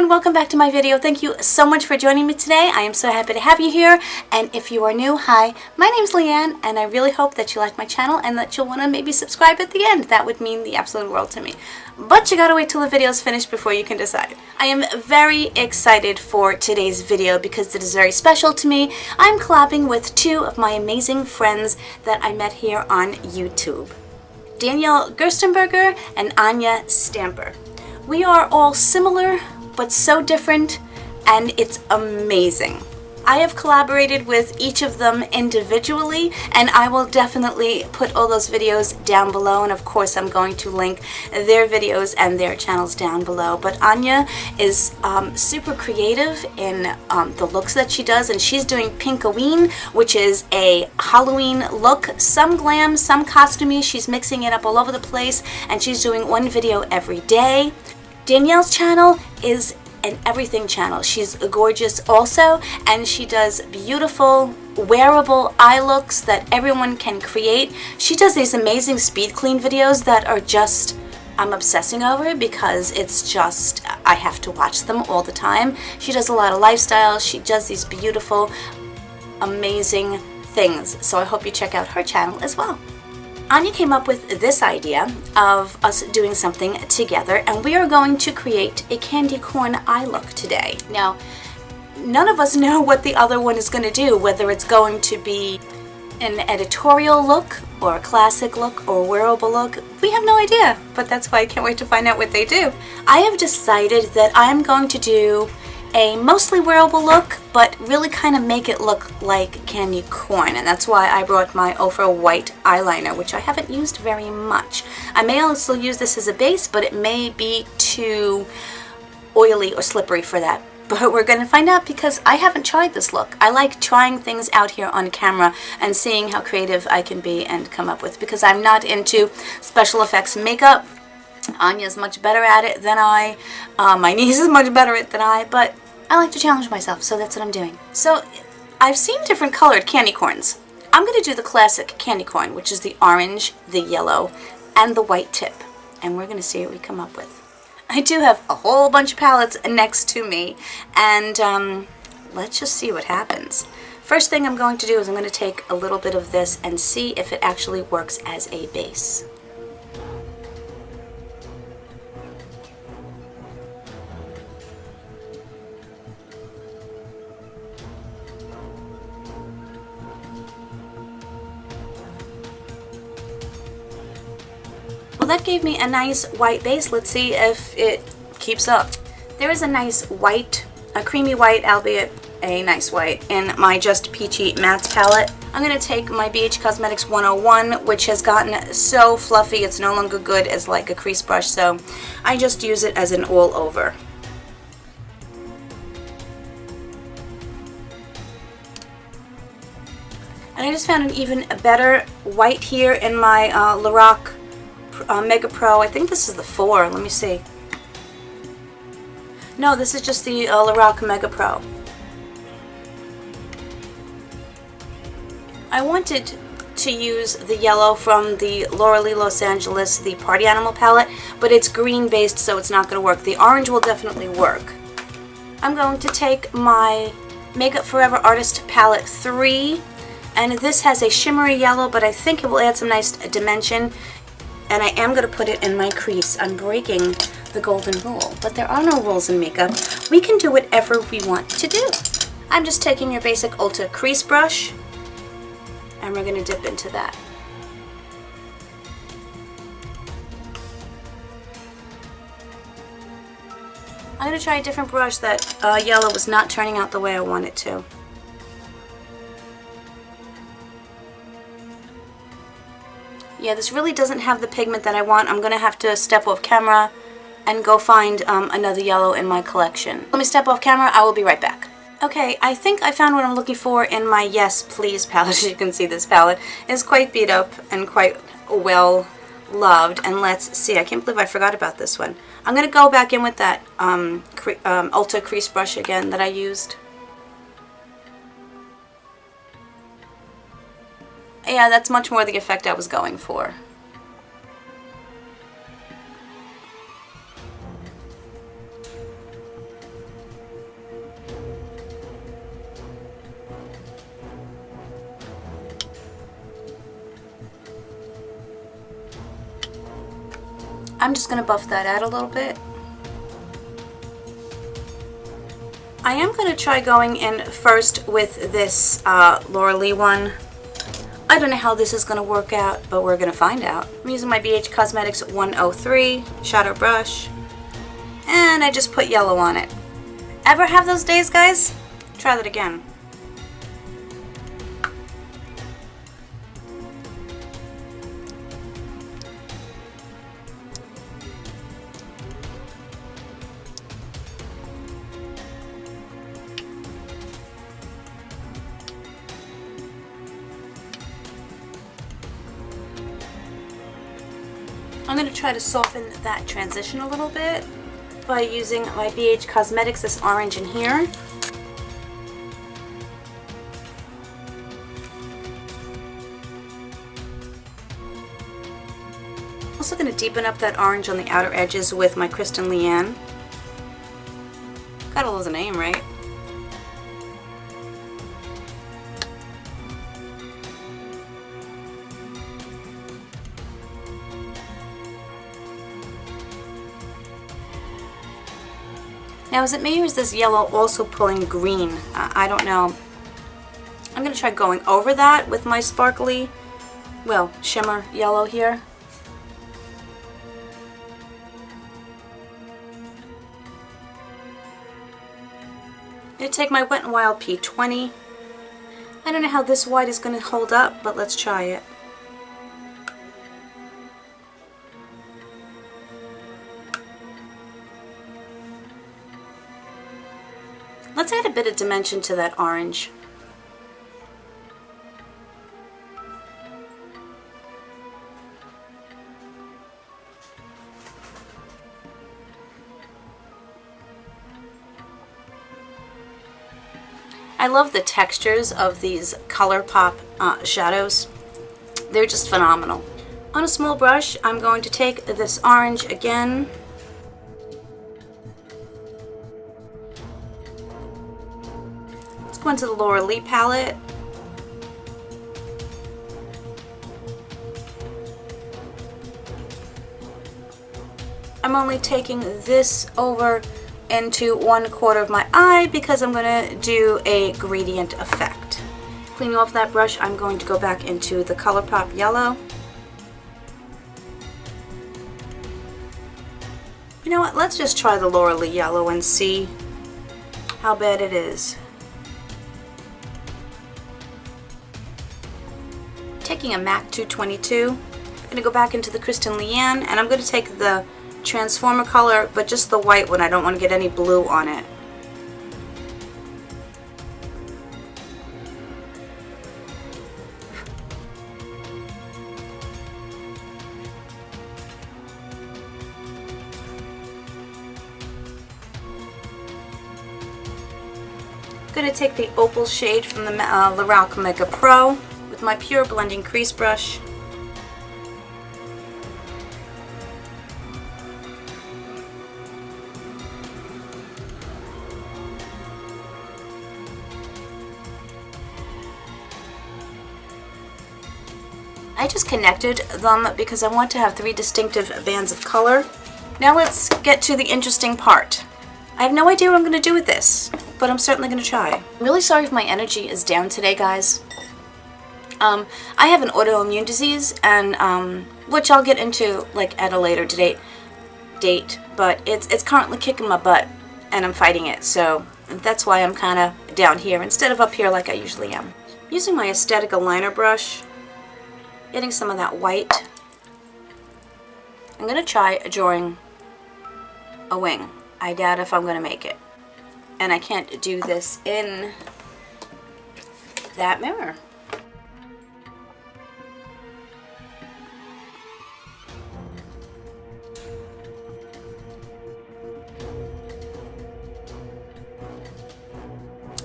everyone, welcome back to my video. Thank you so much for joining me today. I am so happy to have you here, and if you are new, hi, my name's Leanne, and I really hope that you like my channel and that you'll want to maybe subscribe at the end. That would mean the absolute world to me. But you gotta wait till the video is finished before you can decide. I am very excited for today's video because it is very special to me. I'm collabing with two of my amazing friends that I met here on YouTube. Danielle Gerstenberger and Anya Stamper. We are all similar, but so different, and it's amazing. I have collaborated with each of them individually, and I will definitely put all those videos down below, and of course I'm going to link their videos and their channels down below. But Anya is super creative in the looks that she does, and she's doing Pinkoween, which is a Halloween look, some glam, some costumey. She's mixing it up all over the place, and she's doing one video every day. Danielle's channel is an everything channel. She's gorgeous also, and she does beautiful wearable eye looks that everyone can create. She does these amazing speed clean videos that are just, I'm obsessing over because it's just, I have to watch them all the time. She does a lot of lifestyle. She does these beautiful, amazing things. So I hope you check out her channel as well. Anya came up with this idea of us doing something together, and we are going to create a candy corn eye look today. Now, none of us know what the other one is going to do, whether it's going to be an editorial look or a classic look or a wearable look. We have no idea, but that's why I can't wait to find out what they do. I have decided that I'm going to do a mostly wearable look, but really kind of make it look like candy corn, and that's why I brought my Ofra white eyeliner, which I haven't used very much. I may also use this as a base, but it may be too oily or slippery for that. But we're going to find out because I haven't tried this look. I like trying things out here on camera and seeing how creative I can be and come up with, because I'm not into special effects makeup. Anya's much better at it than I. My niece is much better at it than I, but I like to challenge myself, so that's what I'm doing. So I've seen different colored candy corns. I'm going to do the classic candy corn, which is the orange, the yellow, and the white tip. And we're going to see what we come up with. I do have a whole bunch of palettes next to me, and let's just see what happens. First thing I'm going to do is I'm going to take a little bit of this and see if it actually works as a base. Well, that gave me a nice white base. Let's see if it keeps up. There is a nice white, a creamy white, albeit a nice white, in my Just Peachy Mattes palette. I'm going to take my BH Cosmetics 101, which has gotten so fluffy it's no longer good as like a crease brush, so I just use it as an all over. And I just found an even better white here in my Lorac Mega Pro. I think this is the 4. Let me see. No, this is just the Lorac Mega Pro. I wanted to use the yellow from the Laura Lee Los Angeles, the Party Animal palette, but it's green based, so it's not going to work. The orange will definitely work. I'm going to take my Makeup Forever Artist Palette 3, and this has a shimmery yellow, but I think it will add some nice dimension. And I am going to put it in my crease. I'm breaking the golden rule, but there are no rules in makeup. We can do whatever we want to do. I'm just taking your basic Ulta crease brush, and we're going to dip into that. I'm going to try a different brush. That yellow was not turning out the way I want it to. Yeah, this really doesn't have the pigment that I want. I'm going to have to step off camera and go find another yellow in my collection. Let me step off camera. I will be right back. Okay, I think I found what I'm looking for in my Yes Please palette. As you can see, this palette is quite beat up and quite well loved. And let's see. I can't believe I forgot about this one. I'm going to go back in with that Ulta crease brush again that I used. Yeah, that's much more the effect I was going for. I'm just going to buff that out a little bit. I am going to try going in first with this Laura Lee one. I don't know how this is going to work out, but we're going to find out. I'm using my BH Cosmetics 103 shadow brush, and I just put yellow on it. Ever have those days, guys? Try that again. I'm going to try to soften that transition a little bit by using my BH Cosmetics, this orange in here. I'm also going to deepen up that orange on the outer edges with my Kristen Leanne. Gotta love the name, right? Now, is it me or is this yellow also pulling green? I don't know. I'm going to try going over that with my sparkly, well, shimmer yellow here. I'm going to take my Wet n Wild P20. I don't know how this white is going to hold up, but let's try it. Let's add a bit of dimension to that orange. I love the textures of these ColourPop shadows. They're just phenomenal. On a small brush, I'm going to take this orange again. Go into the Laura Lee palette. I'm only taking this over into 1/4 of my eye because I'm going to do a gradient effect. Cleaning off that brush, I'm going to go back into the ColourPop yellow. You know what? Let's just try the Laura Lee yellow and see how bad it is. Taking a MAC 222, I'm going to go back into the Kristen Leanne, and I'm going to take the Transformer color, but just the white one. I don't want to get any blue on it. I'm going to take the opal shade from the Lorac Mega Pro with my pure blending crease brush. I just connected them because I want to have 3 distinctive bands of color. Now let's get to the interesting part. I have no idea what I'm going to do with this, but I'm certainly going to try. I'm really sorry if my energy is down today, guys. I have an autoimmune disease, and which I'll get into like at a later date, but it's currently kicking my butt, and I'm fighting it. So that's why I'm kind of down here instead of up here like I usually am. Using my aesthetic aligner brush, getting some of that white. I'm going to try drawing a wing. I doubt if I'm going to make it. And I can't do this in that mirror.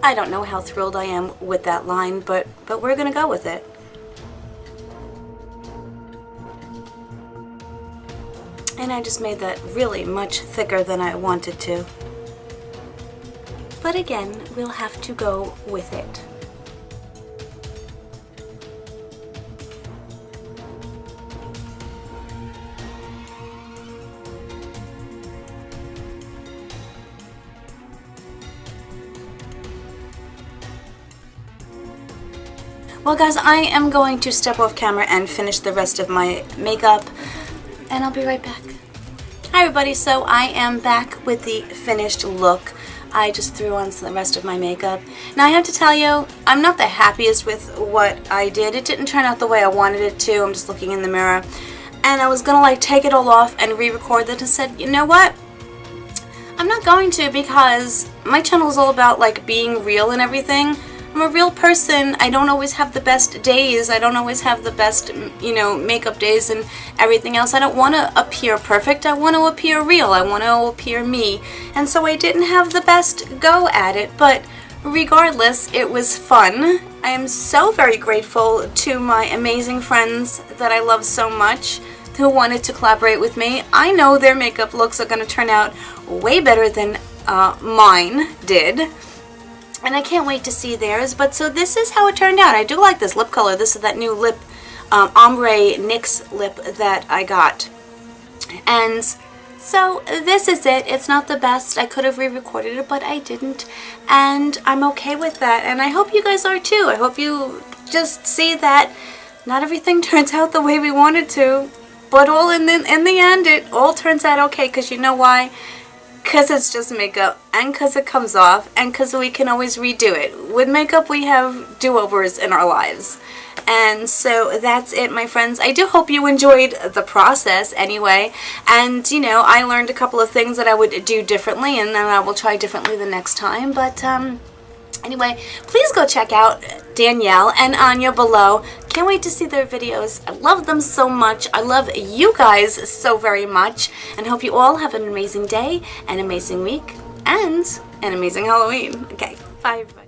I don't know how thrilled I am with that line, but we're going to go with it. And I just made that really much thicker than I wanted to. But again, we'll have to go with it. Well guys, I am going to step off camera and finish the rest of my makeup, and I'll be right back. Hi everybody, so I am back with the finished look. I just threw on the rest of my makeup. Now I have to tell you, I'm not the happiest with what I did. It didn't turn out the way I wanted it to. I'm just looking in the mirror. And I was gonna like take it all off and re-record it, and said, you know what? I'm not going to, because my channel is all about like being real and everything. I'm a real person. I don't always have the best days. I don't always have the best, you know, makeup days and everything else. I don't want to appear perfect. I want to appear real. I want to appear me. And so I didn't have the best go at it. But regardless, it was fun. I am so very grateful to my amazing friends that I love so much who wanted to collaborate with me. I know their makeup looks are going to turn out way better than mine did. And I can't wait to see theirs. But so this is how it turned out. I do like this lip color. This is that new lip, ombre NYX lip that I got. And so this is it. It's not the best. I could have re-recorded it, but I didn't. And I'm okay with that. And I hope you guys are too. I hope you just see that not everything turns out the way we wanted to. But all in the end, it all turns out okay. Because you know why? Because it's just makeup, and because it comes off, and because we can always redo it. With makeup, we have do-overs in our lives. And so that's it, my friends. I do hope you enjoyed the process anyway. And, you know, I learned a couple of things that I would do differently, and then I will try differently the next time. But anyway, please go check out Danielle and Anya below. Can't wait to see their videos. I love them so much. I love you guys so very much. And hope you all have an amazing day, an amazing week, and an amazing Halloween. Okay, bye everybody.